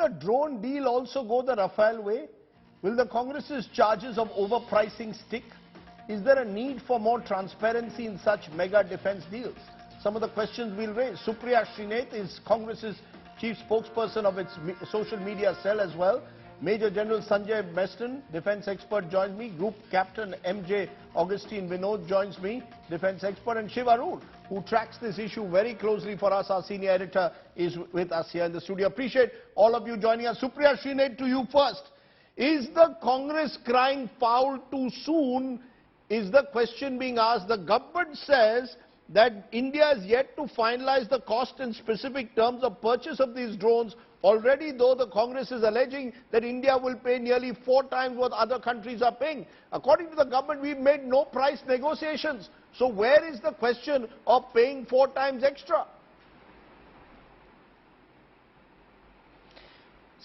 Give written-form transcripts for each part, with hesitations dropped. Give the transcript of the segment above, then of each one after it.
the drone deal also go the Rafale way? Will the Congress's charges of overpricing stick? Is there a need for more transparency in such mega defense deals? Some of the questions we'll raise. Supriya Srinath is Congress's chief spokesperson of its social media cell as well. Major General Sanjay Meston, defense expert, joins me. Group Captain MJ Augustine Vinod joins me, defense expert. And Shiv Arun, who tracks this issue very closely for us, our senior editor, is with us here in the studio. Appreciate all of you joining us. Supriya Srinath, to you first. Is the Congress crying foul too soon? Is the question being asked. The government says that India is yet to finalize the cost and specific terms of purchase of these drones. Already, though, the Congress is alleging that India will pay nearly 4 times what other countries are paying. According to the government, we've made no price negotiations. So where is the question of paying 4 times extra?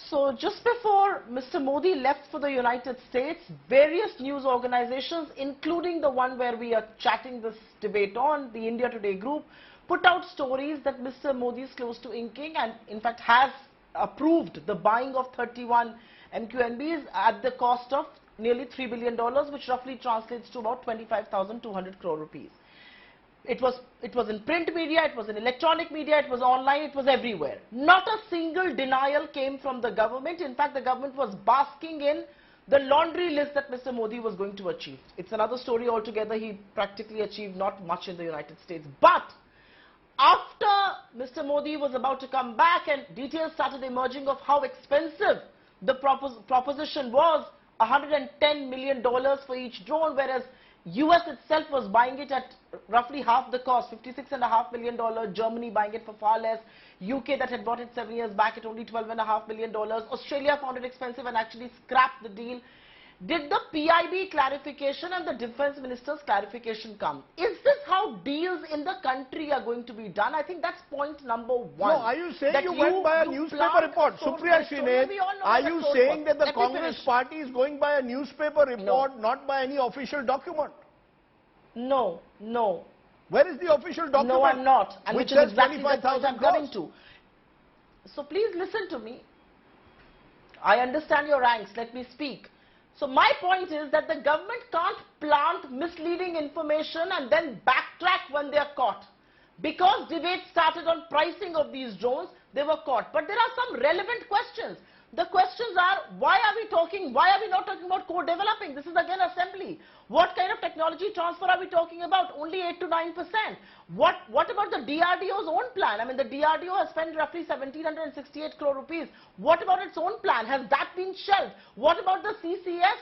So just before Mr. Modi left for the United States, various news organizations, including the one where we are chatting this debate on, the India Today group, put out stories that Mr. Modi is close to inking and in fact has approved the buying of 31 MQNBs at the cost of nearly $3 billion, which roughly translates to about 25,200 crore rupees. It was in print media, it was in electronic media, it was online, it was everywhere. Not a single denial came from the government. In fact, the government was basking in the laundry list that Mr. Modi was going to achieve. It's another story altogether. He practically achieved not much in the United States. But after Mr. Modi was about to come back and details started emerging of how expensive the proposition was, $110 million for each drone, whereas US itself was buying it at roughly half the cost, $56.5 million, Germany buying it for far less, UK that had bought it 7 years back at only $12.5 million, Australia found it expensive and actually scrapped the deal. Did the PIB clarification and the defense minister's clarification come? Is this how deals in the country are going to be done? I think that's point number one. No, are you saying you went by a newspaper report? Supriya Srinath, are you saying that the Congress party is going by a newspaper report, not by any official document? No, no. Where is the official document? No, I'm not. And which is says exactly the point 25,000 I'm coming to. So please listen to me. I understand your angst. Let me speak. So my point is that the government can't plant misleading information and then backtrack when they are caught. Because debate started on pricing of these drones, they were caught. But there are some relevant questions. The questions are, why are we not talking about co-developing? This is again assembly. What kind of technology transfer are we talking about? Only 8 to 9%. What about the DRDO's own plan? I mean, the DRDO has spent roughly 1,768 crore rupees. What about its own plan? Has that been shelved? What about the CCS?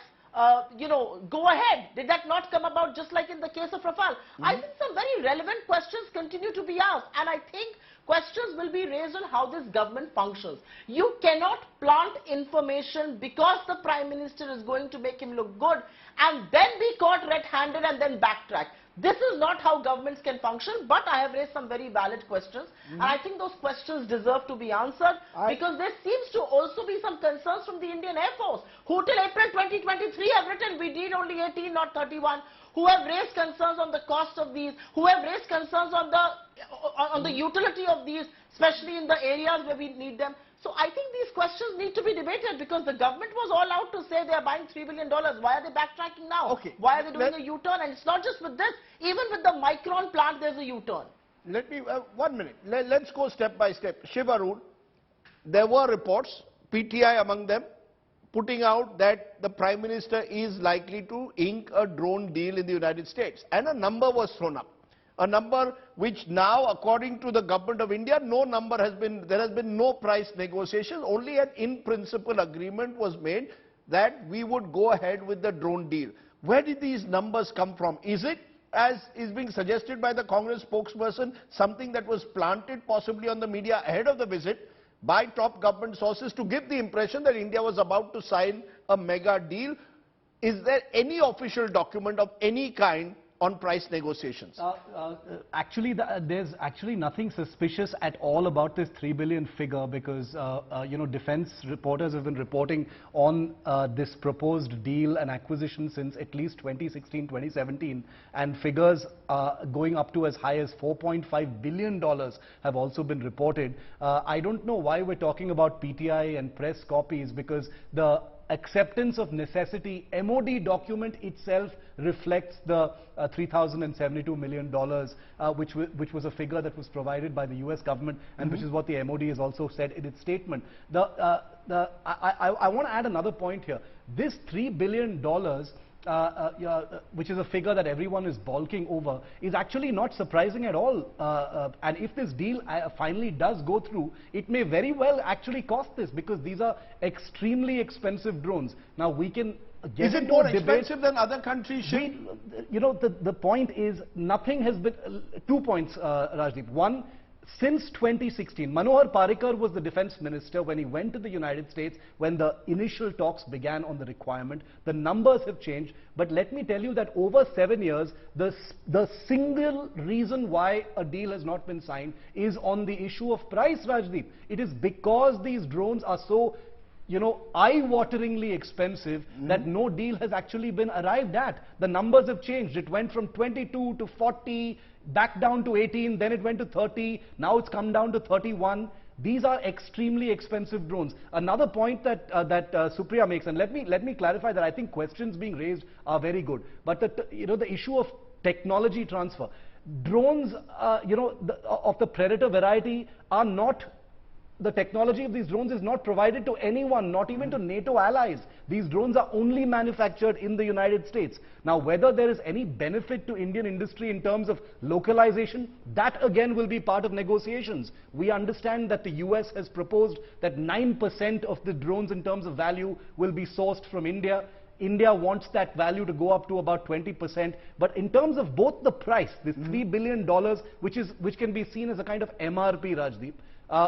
Go ahead. Did that not come about just like in the case of Rafale? I think some very relevant questions continue to be asked, and I think questions will be raised on how this government functions. You cannot plant information because the Prime Minister is going to make him look good and then be caught red-handed and then backtrack. This is not how governments can function, but I have raised some very valid questions, and I think those questions deserve to be answered because there seems to also be some concerns from the Indian Air Force, who till April 2023 have written we need only 18, not 31, who have raised concerns on the cost of these, who have raised concerns on the utility of these, especially in the areas where we need them. So I think these questions need to be debated because the government was all out to say they are buying $3 billion. Why are they backtracking now? Okay. Why are they doing a U-turn? And it's not just with this. Even with the Micron plant, there's a U-turn. Let me, 1 minute. Let's go step by step. Shiv Arun, there were reports, PTI among them, putting out that the Prime Minister is likely to ink a drone deal in the United States. And a number was thrown up. A number which now, according to the government of India, there has been no price negotiation, only an in-principle agreement was made that we would go ahead with the drone deal. Where did these numbers come from? Is it, as is being suggested by the Congress spokesperson, something that was planted possibly on the media ahead of the visit by top government sources to give the impression that India was about to sign a mega deal? Is there any official document of any kind on price negotiations? Actually, there's actually nothing suspicious at all about this 3 billion figure because, you know, defense reporters have been reporting on this proposed deal and acquisition since at least 2016, 2017, and figures going up to as high as $4.5 billion have also been reported. I don't know why we're talking about PTI and press copies because the acceptance of necessity MOD document itself reflects the $3,072 million, which was a figure that was provided by the US government and which is what the MOD has also said in its statement. I want to add another point here. This $3 billion which is a figure that everyone is balking over, is actually not surprising at all. And if this deal finally does go through, it may very well actually cost this because these are extremely expensive drones. Now we can get Is it into more a debate. expensive than other countries? You know, the point is nothing has been, 2 points, Rajdeep. One, since 2016, Manohar Parrikar was the defense minister when he went to the United States when the initial talks began on the requirement. The numbers have changed, but let me tell you that over 7 years, the single reason why a deal has not been signed is on the issue of price, Rajdeep. It is because these drones are so, you know, eye-wateringly expensive that no deal has actually been arrived at. The numbers have changed. It went from 22 to 40, back down to 18, then it went to 30, now it's come down to 31. These are extremely expensive drones. Another point that Supriya makes, and let me clarify that I think questions being raised are very good, but you know, the issue of technology transfer. Drones, you know, of the Predator variety are not, the technology of these drones is not provided to anyone, not even to NATO allies. These drones are only manufactured in the United States. Now, whether there is any benefit to Indian industry in terms of localization, that again will be part of negotiations. We understand that the US has proposed that 9% of the drones in terms of value will be sourced from India. India wants that value to go up to about 20%. But in terms of both the price, this $3 billion, which can be seen as a kind of MRP, Rajdeep,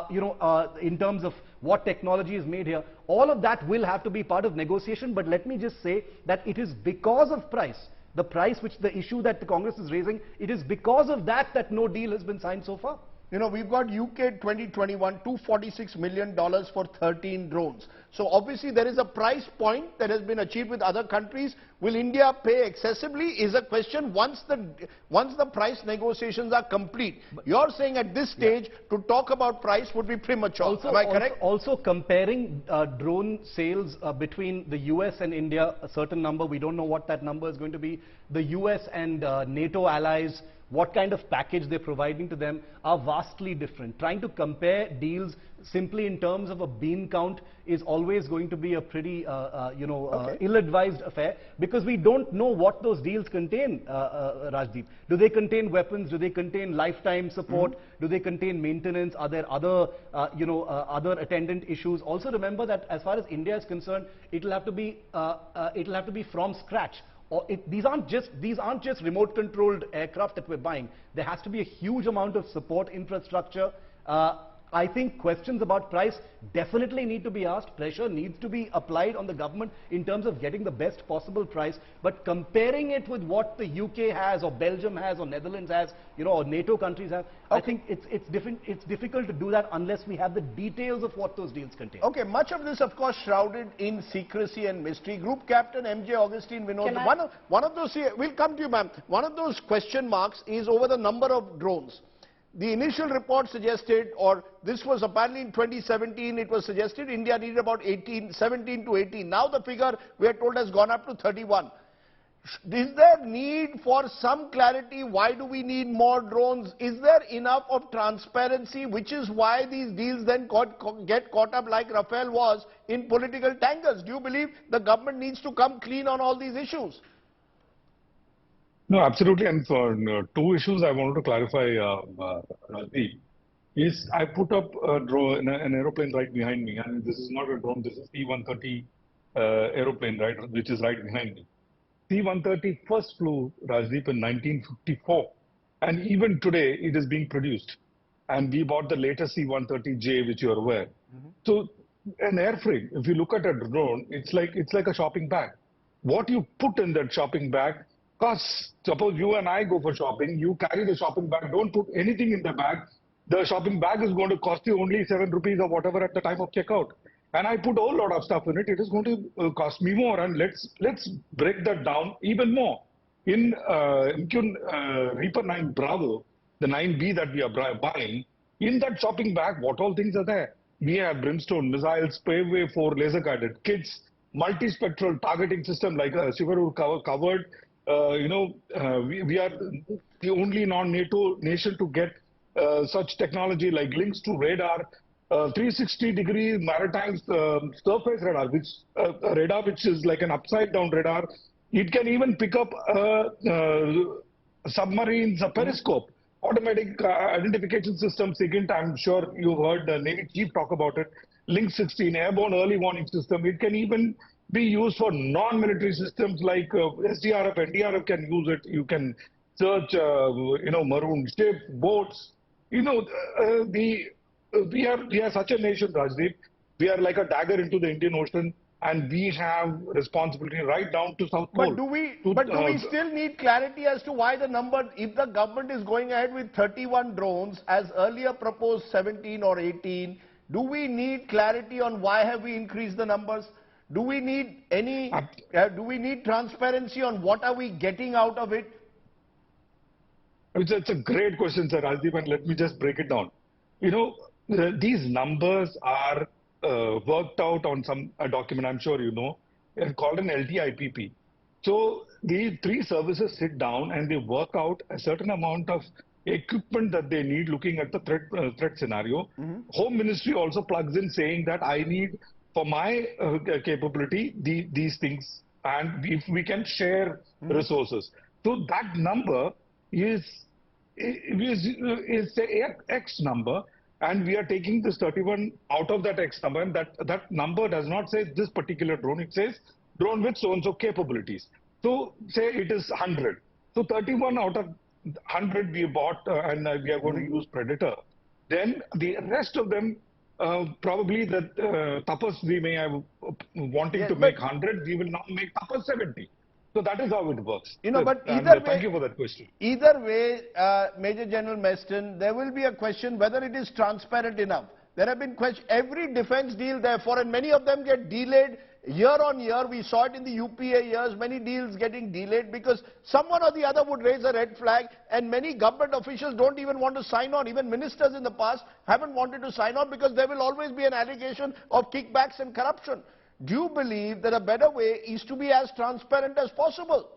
you know, in terms of what technology is made here, all of that will have to be part of negotiation. But let me just say that it is because of price, the price which the issue that the Congress is raising, it is because of that that no deal has been signed so far. You know, we've got UK 2021, $246 million for 13 drones. So obviously there is a price point that has been achieved with other countries. Will India pay excessively is a question once the price negotiations are complete. You're saying at this stage to talk about price would be premature. Am I correct? Also comparing drone sales between the US and India, a certain number, we don't know what that number is going to be. The US and NATO allies, what kind of package they're providing to them are vastly different. Trying to compare deals simply in terms of a bean count is always going to be a pretty, you know, ill-advised affair because we don't know what those deals contain, Rajdeep. Do they contain weapons? Do they contain lifetime support? Do they contain maintenance? Are there other, you know, other attendant issues? Also remember that as far as India is concerned, it'll have to be from scratch. These aren't just remote controlled aircraft that we're buying. There has to be a huge amount of support infrastructure. I think questions about price definitely need to be asked. Pressure needs to be applied on the government in terms of getting the best possible price. But comparing it with what the UK has or Belgium has or Netherlands has, you know, or NATO countries have, I think it's difficult to do that unless we have the details of what those deals contain. Okay, much of this, of course, shrouded in secrecy and mystery. Group Captain M.J. Augustine Vinod, one of those, we'll come to you, ma'am. One of those question marks is over the number of drones. The initial report suggested, or this was apparently in 2017, it was suggested India needed about 17 to 18. Now the figure we are told has gone up to 31. Is there need for some clarity? Why do we need more drones? Is there enough of transparency, which is why these deals then get caught up like Rafale was in political tangles? Do you believe the government needs to come clean on all these issues? No, absolutely. And for two issues I wanted to clarify, Rajdeep, is I put up a drone, an aeroplane right behind me, and this is not a drone, this is C-130 aeroplane, right, which is right behind me. C-130 first flew, Rajdeep, in 1954, and even today it is being produced. And we bought the latest C-130J, which you are aware. So an airframe, if you look at a drone, it's like a shopping bag. What you put in that shopping bag Because suppose you and I go for shopping, you carry the shopping bag, don't put anything in the bag. The shopping bag is going to cost you only 7 rupees or whatever at the time of checkout. And I put a whole lot of stuff in it. It is going to cost me more. And let's break that down even more. In Reaper 9 Bravo, the 9B that we are buying, in that shopping bag, what all things are there? We have brimstone missiles, Paveway 4 laser guided kits, multispectral targeting system like Shivaru covered. We are the only non-NATO nation to get such technology like links to radar, 360-degree maritime surface radar, which a radar which is like an upside-down radar. It can even pick up submarines, a periscope, automatic identification system. SIGINT, I'm sure you've heard the Navy Chief talk about it. Link 16, airborne early warning system. It can even be used for non-military systems like SDRF, NDRF can use it. You can search, maroon ship, boats. We are such a nation, Rajdeep. We are like a dagger into the Indian Ocean, and we have responsibility right down to South Pole. But do we still need clarity as to why the number, if the government is going ahead with 31 drones, as earlier proposed 17 or 18, do we need clarity on why have we increased the numbers? Do we need do we need transparency on what are we getting out of it? It's a great question, Sir Rajdeep, and let me just break it down. These numbers are worked out on a document, I'm sure you know. It's called an LTIPP. So these three services sit down and they work out a certain amount of equipment that they need looking at the threat scenario. Home Ministry also plugs in saying that I need, for my capability, these things, and if we can share resources. So that number is the X number, and we are taking this 31 out of that X number, and that number does not say this particular drone. It says drone with so-and-so capabilities. So say it is 100. So 31 out of 100 we bought, and we are going to use Predator. Then the rest of them, probably the Tapas we may have wanting to make 100, we will now make Tapas 70. So that is how it works. But either way, thank you for that question. Either way, Major General Meston, there will be a question whether it is transparent enough. There have been questions. Every defense deal, therefore, and many of them get delayed year on year. We saw it in the UPA years, many deals getting delayed because someone or the other would raise a red flag, and many government officials don't even want to sign on. Even ministers in the past haven't wanted to sign on because there will always be an allegation of kickbacks and corruption. Do you believe that a better way is to be as transparent as possible?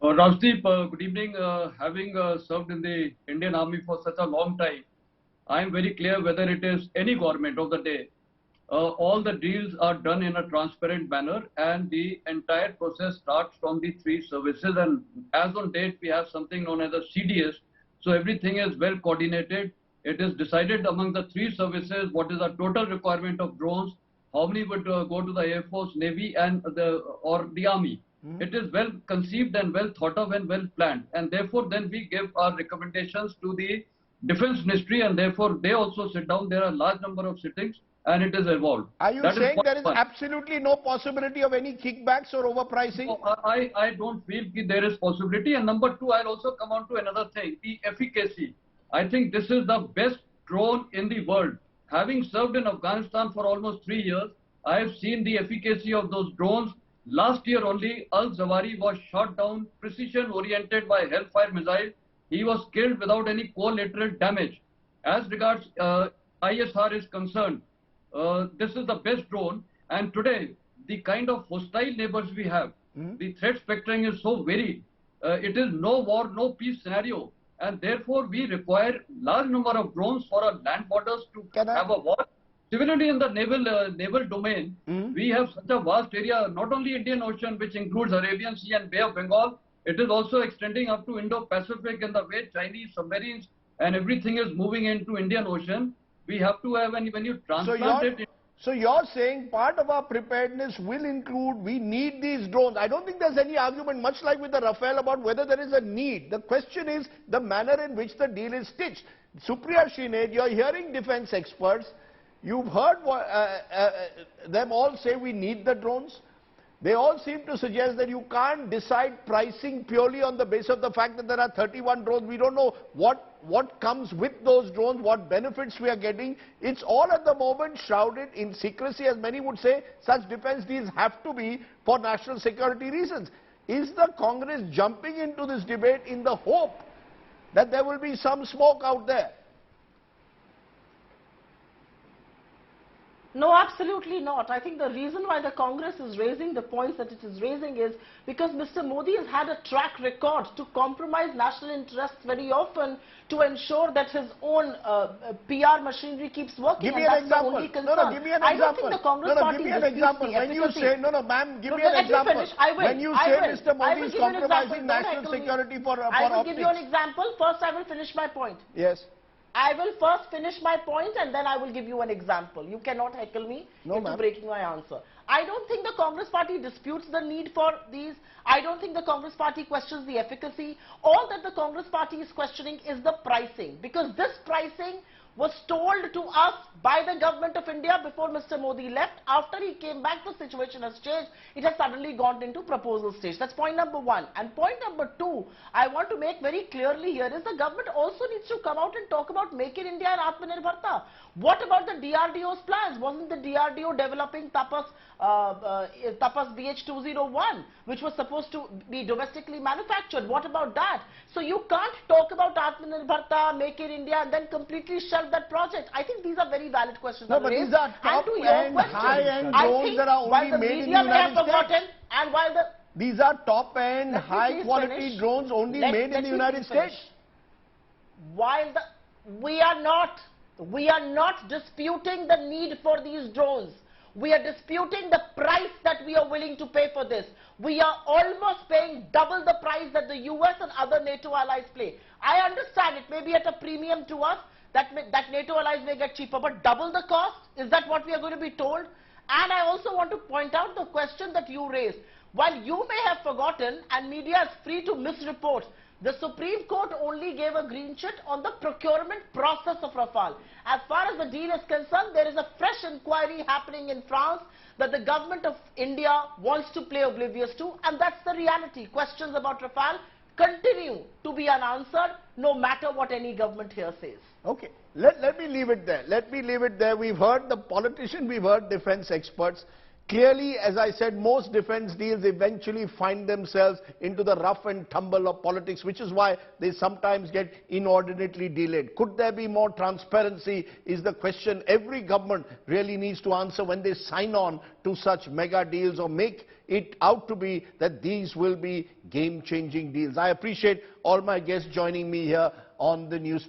Rajdeep, good evening. Having served in the Indian Army for such a long time, I am very clear whether it is any government of the day, all the deals are done in a transparent manner, and the entire process starts from the three services. And as on date, we have something known as a CDS. So everything is well coordinated. It is decided among the three services what is the total requirement of drones, how many would go to the Air Force, Navy, and the Army. It is well conceived and well thought of and well planned, and therefore then we give our recommendations to the Defense Ministry, and therefore they also sit down. There are a large number of sittings, and it is evolved. Are you saying there is absolutely no possibility of any kickbacks or overpricing? No, I don't feel there is possibility. And number two, I'll also come on to another thing, the efficacy. I think this is the best drone in the world. Having served in Afghanistan for almost 3 years, I have seen the efficacy of those drones. Last year only, Al-Zawahiri was shot down, precision-oriented by Hellfire missile. He was killed without any collateral damage. As regards ISR is concerned, this is the best drone. And today, the kind of hostile neighbors we have, the threat spectrum is so varied. It is no war, no peace scenario. And therefore, we require large number of drones for our land borders to have a war. Similarly, in the naval domain, we have such a vast area, not only Indian Ocean, which includes Arabian Sea and Bay of Bengal, it is also extending up to Indo-Pacific, in the way Chinese submarines and everything is moving into Indian Ocean. We have to have, when you transplant it... So you're saying part of our preparedness will include, we need these drones. I don't think there's any argument, much like with the Rafale, about whether there is a need. The question is the manner in which the deal is stitched. Supriya Srined, you're hearing defense experts. You've heard them all say we need the drones. they all seem to suggest that you can't decide pricing purely on the basis of the fact that there are 31 drones. We don't know what comes with those drones, what benefits we are getting. It's all at the moment shrouded in secrecy, as many would say. Such defense deals have to be for national security reasons. Is the Congress jumping into this debate in the hope that there will be some smoke out there? No, absolutely not. I think the reason why the Congress is raising the points that it is raising is because Mr. Modi has had a track record to compromise national interests very often to ensure that his own PR machinery keeps working. Give me an example. No, give me an example. I don't think the Congress party give me an example. When you say, ma'am, give me an example. When you say Mr. Modi is compromising national security for optics. I will give you an example. First, I will finish my point. Yes. I will first finish my point and then I will give you an example. You cannot heckle me into breaking my answer. I don't think the Congress party disputes the need for these. I don't think the Congress party questions the efficacy. All that the Congress party is questioning is the pricing, because this pricing was told to us by the government of India before Mr. Modi left. After he came back, the situation has changed. It has suddenly gone into proposal stage. That's point number one. And point number two, I want to make very clearly here is the government also needs to come out and talk about Make in India and Atmanirbharta. What about the DRDO's plans? Wasn't the DRDO developing Tapas BH201, which was supposed to be domestically manufactured? What about that? So you can't talk about Atmanirbharta, Make in India and then completely shelve that project. I think these are very valid questions. No, but these are top-end, high-end drones that are only made in the United States. And while the these are top-end, high-quality drones only made in the United States. While we are not disputing the need for these drones. We are disputing the price that we are willing to pay for this. We are almost paying double the price that the US and other NATO allies pay. I understand it may be at a premium to us, that NATO allies may get cheaper, but double the cost? Is that what we are going to be told? And I also want to point out the question that you raised. While you may have forgotten, and media is free to misreport, the Supreme Court only gave a green chit on the procurement process of Rafale. As far as the deal is concerned, there is a fresh inquiry happening in France that the government of India wants to play oblivious to, and that's the reality. Questions about Rafale continue to be unanswered, no matter what any government here says. Okay, let me leave it there. Let me leave it there. We've heard the politician, we've heard defense experts. Clearly, as I said, most defense deals eventually find themselves into the rough and tumble of politics, which is why they sometimes get inordinately delayed. Could there be more transparency is the question every government really needs to answer when they sign on to such mega deals or make it out to be that these will be game-changing deals. I appreciate all my guests joining me here on the news today.